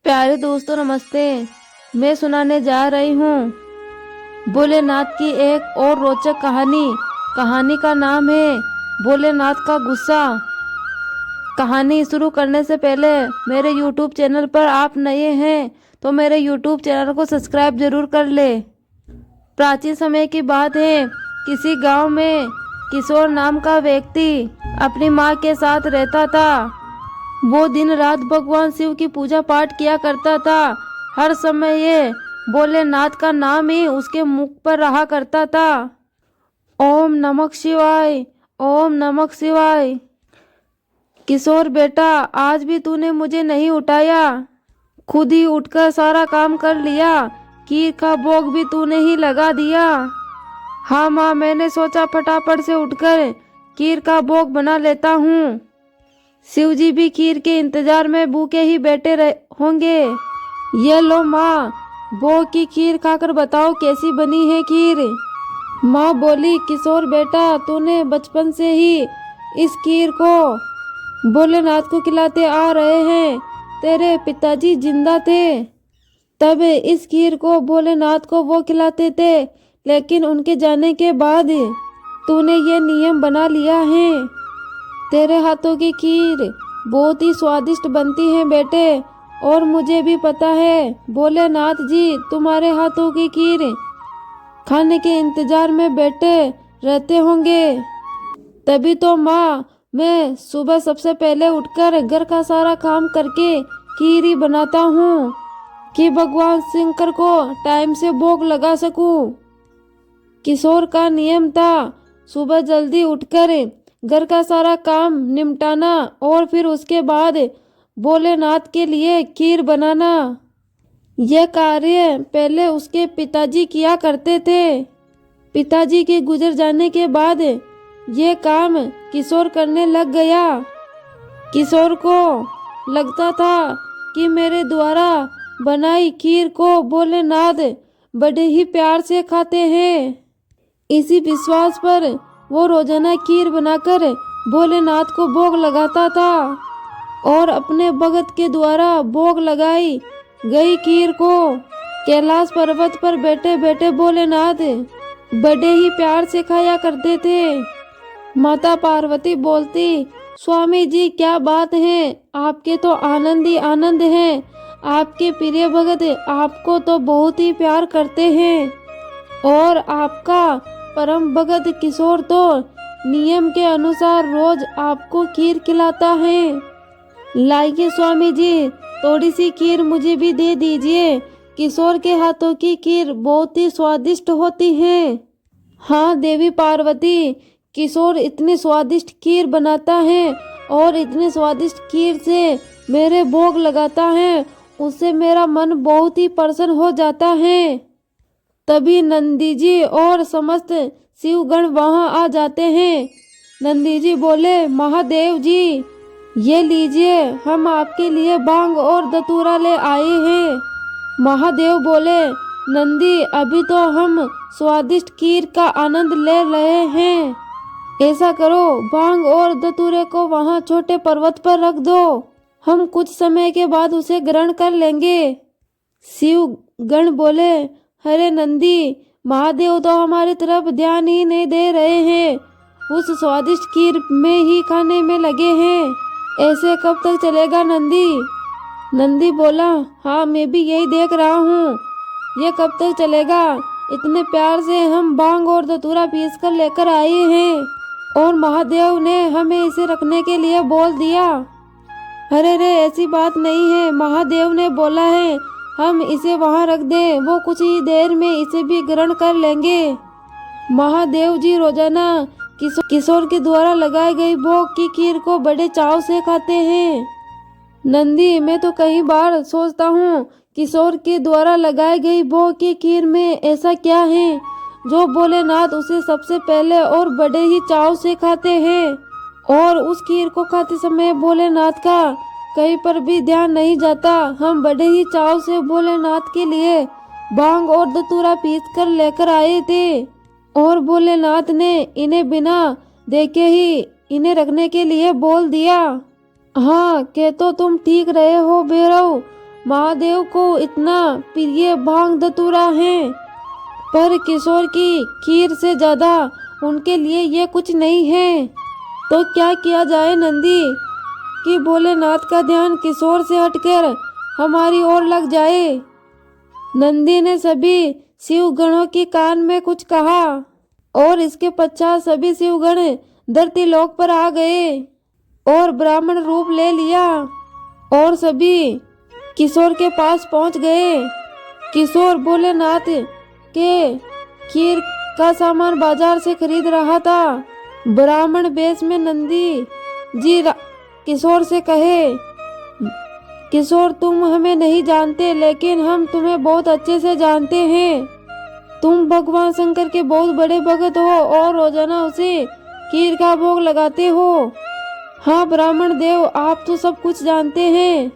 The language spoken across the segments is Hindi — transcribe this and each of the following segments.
प्यारे दोस्तों नमस्ते। मैं सुनाने जा रही हूँ भोलेनाथ की एक और रोचक कहानी का नाम है भोलेनाथ का गुस्सा। कहानी शुरू करने से पहले मेरे YouTube चैनल पर आप नए हैं तो मेरे YouTube चैनल को सब्सक्राइब जरूर कर ले। प्राचीन समय की बात है, किसी गांव में किशोर नाम का व्यक्ति अपनी माँ के साथ रहता था। वो दिन रात भगवान शिव की पूजा पाठ किया करता था। हर समय ये भोलेनाथ का नाम ही उसके मुख पर रहा करता था। ओम नमः शिवाय, ओम नमः शिवाय। किशोर बेटा, आज भी तूने मुझे नहीं उठाया। खुद ही उठकर सारा काम कर लिया। खीर का भोग भी तूने ही लगा दिया। हाँ माँ, मैंने सोचा फटाफट से उठकर खीर का भोग बना लेता हूँ। शिवजी भी खीर के इंतजार में भूखे ही बैठे होंगे। ये लो माँ, भोग की खीर खाकर बताओ कैसी बनी है खीर। माँ बोली, किशोर बेटा, तूने बचपन से ही इस खीर को भोलेनाथ को खिलाते आ रहे हैं। तेरे पिताजी जिंदा थे तब इस खीर को भोलेनाथ को वो खिलाते थे, लेकिन उनके जाने के बाद तूने ये नियम बना लिया है। तेरे हाथों की खीर बहुत ही स्वादिष्ट बनती है बेटे, और मुझे भी पता है भोलेनाथ जी तुम्हारे हाथों की खीर खाने के इंतजार में बैठे रहते होंगे। तभी तो माँ, मैं सुबह सबसे पहले उठकर घर का सारा काम करके खीर ही बनाता हूँ कि भगवान शंकर को टाइम से भोग लगा सकूं। किशोर का नियम था सुबह जल्दी उठकर घर का सारा काम निपटाना और फिर उसके बाद भोलेनाथ के लिए खीर बनाना। यह कार्य पहले उसके पिताजी किया करते थे। पिताजी के गुजर जाने के बाद यह काम किशोर करने लग गया। किशोर को लगता था कि मेरे द्वारा बनाई खीर को भोलेनाथ बड़े ही प्यार से खाते हैं। इसी विश्वास पर वो रोजाना खीर बनाकर भोलेनाथ को भोग लगाता था, और अपने भगत के द्वारा भोग लगाई गई खीर को कैलाश पर्वत पर बैठे बैठे भोलेनाथ बड़े ही प्यार से खाया करते थे। माता पार्वती बोलती, स्वामी जी क्या बात है, आपके तो आनंद ही आनंद है। आपके प्रिय भगत आपको तो बहुत ही प्यार करते हैं, और आपका परम भगत किशोर तो नियम के अनुसार रोज आपको खीर खिलाता है। लाइए स्वामी जी, थोड़ी सी खीर मुझे भी दे दीजिए। किशोर के हाथों की खीर बहुत ही स्वादिष्ट होती है। हाँ देवी पार्वती, किशोर इतनी स्वादिष्ट खीर बनाता है और इतनी स्वादिष्ट खीर से मेरे भोग लगाता है, उससे मेरा मन बहुत ही प्रसन्न हो जाता है। तभी नंदी जी और समस्त शिवगण वहां आ जाते हैं। नंदी जी बोले, महादेव जी ये लीजिए, हम आपके लिए भांग और धतूरा ले आए हैं। महादेव बोले, नंदी अभी तो हम स्वादिष्ट खीर का आनंद ले रहे हैं। ऐसा करो, भांग और धतूरे को वहां छोटे पर्वत पर रख दो, हम कुछ समय के बाद उसे ग्रहण कर लेंगे। शिव गण बोले, अरे नंदी, महादेव तो हमारी तरफ ध्यान ही नहीं दे रहे हैं, उस स्वादिष्ट खीर में ही खाने में लगे हैं। ऐसे कब तक चलेगा नंदी? नंदी बोला, हाँ मैं भी यही देख रहा हूँ, ये कब तक चलेगा। इतने प्यार से हम भांग और धतूरा पीस कर लेकर आए हैं, और महादेव ने हमें इसे रखने के लिए बोल दिया। अरे रे, ऐसी बात नहीं है, महादेव ने बोला है हम इसे वहां रख दें, वो कुछ ही देर में इसे भी ग्रहण कर लेंगे। महादेव जी रोजाना किशोर के द्वारा लगाई गई भोग की खीर को बड़े चाव से खाते हैं। नंदी, मैं तो कई बार सोचता हूँ किशोर के द्वारा लगाई गई भोग की खीर में ऐसा क्या है जो भोलेनाथ उसे सबसे पहले और बड़े ही चाव से खाते हैं, और उस खीर को खाते समय भोलेनाथ का कहीं पर भी ध्यान नहीं जाता। हम बड़े ही चाव से भोलेनाथ के लिए भांग और धतूरा पीस कर लेकर आए थे, और भोलेनाथ ने इन्हें बिना देखे ही इन्हें रखने के लिए बोल दिया। हाँ, कह तो तुम ठीक रहे हो भैरव, महादेव को इतना प्रिय भांग धतूरा है, पर किशोर की खीर से ज्यादा उनके लिए ये कुछ नहीं है। तो क्या किया जाए नंदी कि भोलेनाथ का ध्यान किशोर से हटकर हमारी ओर लग जाए। नंदी ने सभी शिवगणों के कान में कुछ कहा और इसके पश्चात सभी शिवगण धरती लोक पर आ गए और ब्राह्मण रूप ले लिया और सभी किशोर के पास पहुंच गए। किशोर भोलेनाथ के खीर का सामान बाजार से खरीद रहा था। ब्राह्मण वेश में नंदी जी किशोर से कहे, किशोर तुम हमें नहीं जानते, लेकिन हम तुम्हें बहुत अच्छे से जानते हैं। तुम भगवान शंकर के बहुत बड़े भक्त हो और रोजाना उसे खीर का भोग लगाते हो। हाँ ब्राह्मण देव, आप तो सब कुछ जानते हैं।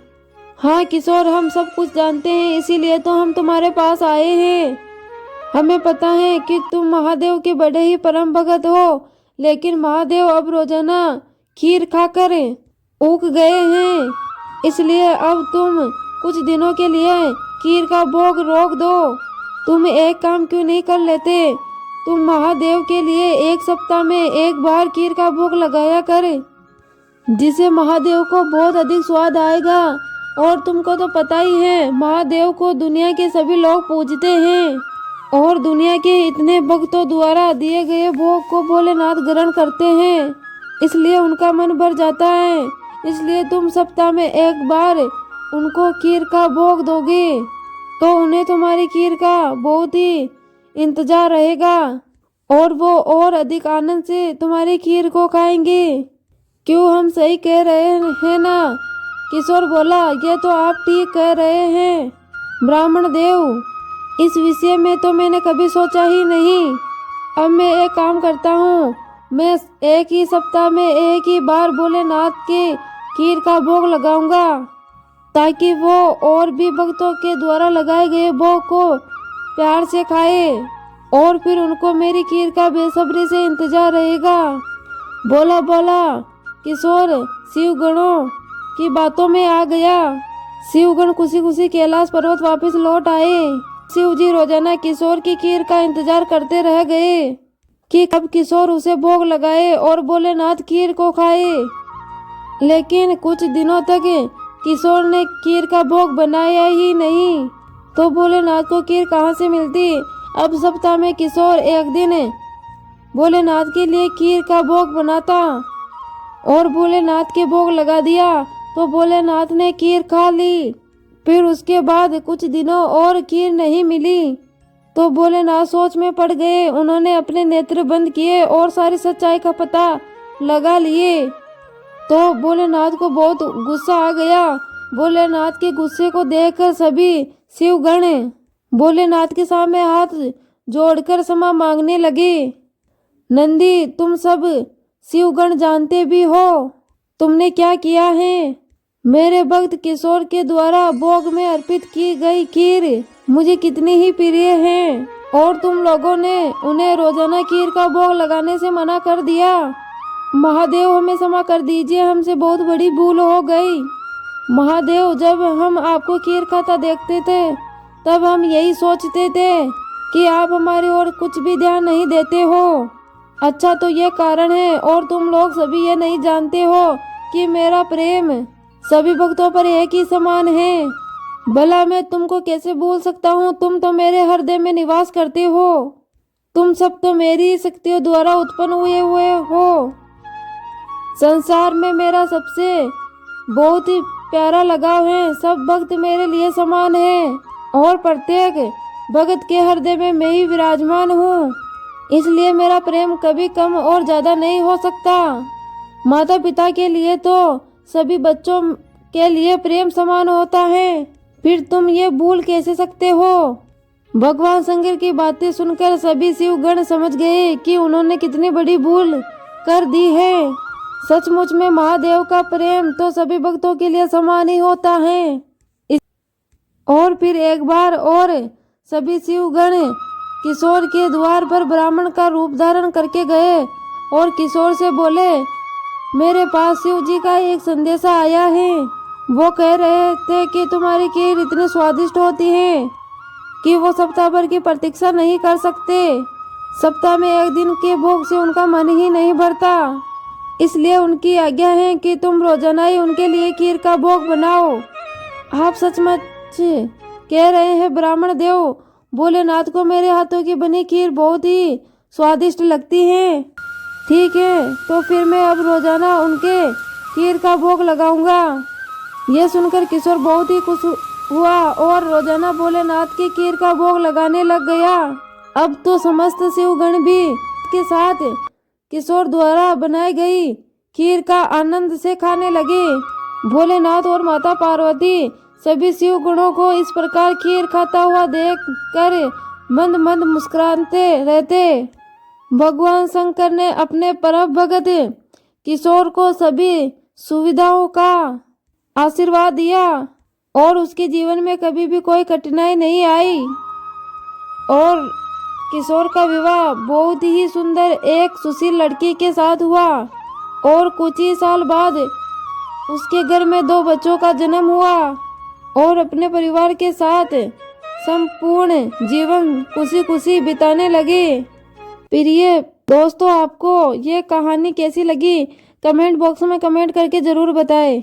हाँ किशोर, हम सब कुछ जानते हैं, इसीलिए तो हम तुम्हारे पास आए हैं। हमें पता है कि तुम महादेव के बड़े ही परम भक्त हो, लेकिन महादेव अब रोजाना खीर खाकर ऊब गए हैं, इसलिए अब तुम कुछ दिनों के लिए खीर का भोग रोक दो। तुम एक काम क्यों नहीं कर लेते? तुम महादेव के लिए एक सप्ताह में एक बार खीर का भोग लगाया कर, जिसे महादेव को बहुत अधिक स्वाद आएगा। और तुमको तो पता ही है, महादेव को दुनिया के सभी लोग पूजते हैं और दुनिया के इतने भक्तों द्वारा दिए गए भोग को भोलेनाथ ग्रहण करते हैं, इसलिए उनका मन भर जाता है। इसलिए तुम सप्ताह में एक बार उनको खीर का भोग दोगे तो उन्हें तुम्हारी खीर का बहुत ही इंतजार रहेगा और वो और अधिक आनंद से तुम्हारी खीर को खाएंगे। क्यों, हम सही कह रहे हैं ना? किशोर बोला, ये तो आप ठीक कह रहे हैं ब्राह्मण देव, इस विषय में तो मैंने कभी सोचा ही नहीं। अब मैं एक काम करता हूँ, मैं एक ही सप्ताह में एक ही बार भोलेनाथ के खीर का भोग लगाऊंगा, ताकि वो और भी भक्तों के द्वारा लगाए गए भोग को प्यार से खाए और फिर उनको मेरी खीर का बेसब्री से इंतजार रहेगा। बोला बोला किशोर शिवगणों की बातों में आ गया। शिवगण खुशी खुशी कैलाश पर्वत वापस लौट आए। शिव जी रोजाना किशोर की खीर का इंतजार करते रह गए कि कब किशोर उसे भोग लगाए और भोलेनाथ खीर को खाए। लेकिन कुछ दिनों तक किशोर ने खीर का भोग बनाया ही नहीं, तो भोलेनाथ को खीर कहाँ से मिलती। अब सप्ताह में किशोर एक दिन भोलेनाथ के लिए खीर का भोग बनाता और भोलेनाथ के भोग लगा दिया, तो भोलेनाथ ने खीर खा ली। फिर उसके बाद कुछ दिनों और खीर नहीं मिली, तो भोलेनाथ सोच में पड़ गए। उन्होंने अपने नेत्र बंद किए और सारी सच्चाई का पता लगा लिए। तो भोलेनाथ को बहुत गुस्सा आ गया। भोलेनाथ के गुस्से को देखकर सभी शिवगण भोलेनाथ के सामने हाथ जोड़कर क्षमा मांगने लगे। नंदी, तुम सब शिवगण जानते भी हो तुमने क्या किया है। मेरे भक्त किशोर के द्वारा भोग में अर्पित की गई खीर मुझे कितनी ही प्रिय है, और तुम लोगों ने उन्हें रोजाना खीर का भोग लगाने से मना कर दिया। महादेव, हमें क्षमा कर दीजिए, हमसे बहुत बड़ी भूल हो गई। महादेव, जब हम आपको खीर खाता देखते थे तब हम यही सोचते थे कि आप हमारी ओर कुछ भी ध्यान नहीं देते हो। अच्छा, तो ये कारण है, और तुम लोग सभी ये नहीं जानते हो कि मेरा प्रेम सभी भक्तों पर एक ही समान है। भला मैं तुमको कैसे भूल सकता हूँ, तुम तो मेरे हृदय में निवास करते हो। तुम सब तो मेरी शक्तियों द्वारा उत्पन्न हुए हो। संसार में मेरा सबसे बहुत ही प्यारा लगाव है। सब भक्त मेरे लिए समान हैं और प्रत्येक भक्त के हृदय में मैं ही विराजमान हूँ, इसलिए मेरा प्रेम कभी कम और ज्यादा नहीं हो सकता। माता पिता के लिए तो सभी बच्चों के लिए प्रेम समान होता है, फिर तुम ये भूल कैसे सकते हो। भगवान शंकर की बातें सुनकर सभी शिवगण समझ गए कि उन्होंने कितनी बड़ी भूल कर दी है। सचमुच में महादेव का प्रेम तो सभी भक्तों के लिए समान ही होता है। और फिर एक बार और सभी शिवगण किशोर के द्वार पर ब्राह्मण का रूप धारण करके गए और किशोर से बोले, मेरे पास शिव जी का एक संदेशा आया है। वो कह रहे थे कि तुम्हारी खीर इतनी स्वादिष्ट होती है कि वो सप्ताह भर की प्रतीक्षा नहीं कर सकते। सप्ताह में एक दिन के भोग से उनका मन ही नहीं भरता, इसलिए उनकी आज्ञा है कि तुम रोजाना ही उनके लिए खीर का भोग बनाओ। आप सचमुच कह रहे हैं ब्राह्मण देव, भोलेनाथ को मेरे हाथों की बनी खीर बहुत ही स्वादिष्ट लगती है। ठीक है, तो फिर मैं अब रोजाना उनके खीर का भोग लगाऊंगा। यह सुनकर किशोर बहुत ही खुश हुआ और रोजाना भोलेनाथ की खीर का भोग लगाने लग गया। अब तो समस्त शिवगण भी के साथ किशोर द्वारा बनाई गई खीर का आनंद से खाने लगे। भोलेनाथ और माता पार्वती सभी शिव गुणों को इस प्रकार खीर खाता हुआ देख कर मंद मंद मुस्कुराते रहते। भगवान शंकर ने अपने परम भगत किशोर को सभी सुविधाओं का आशीर्वाद दिया और उसके जीवन में कभी भी कोई कठिनाई नहीं आई और किशोर का विवाह बहुत ही सुंदर एक सुशील लड़की के साथ हुआ और कुछ ही साल बाद उसके घर में 2 बच्चों का जन्म हुआ और अपने परिवार के साथ संपूर्ण जीवन खुशी खुशी बिताने लगे। प्रिय दोस्तों, आपको ये कहानी कैसी लगी कमेंट बॉक्स में कमेंट करके ज़रूर बताएं।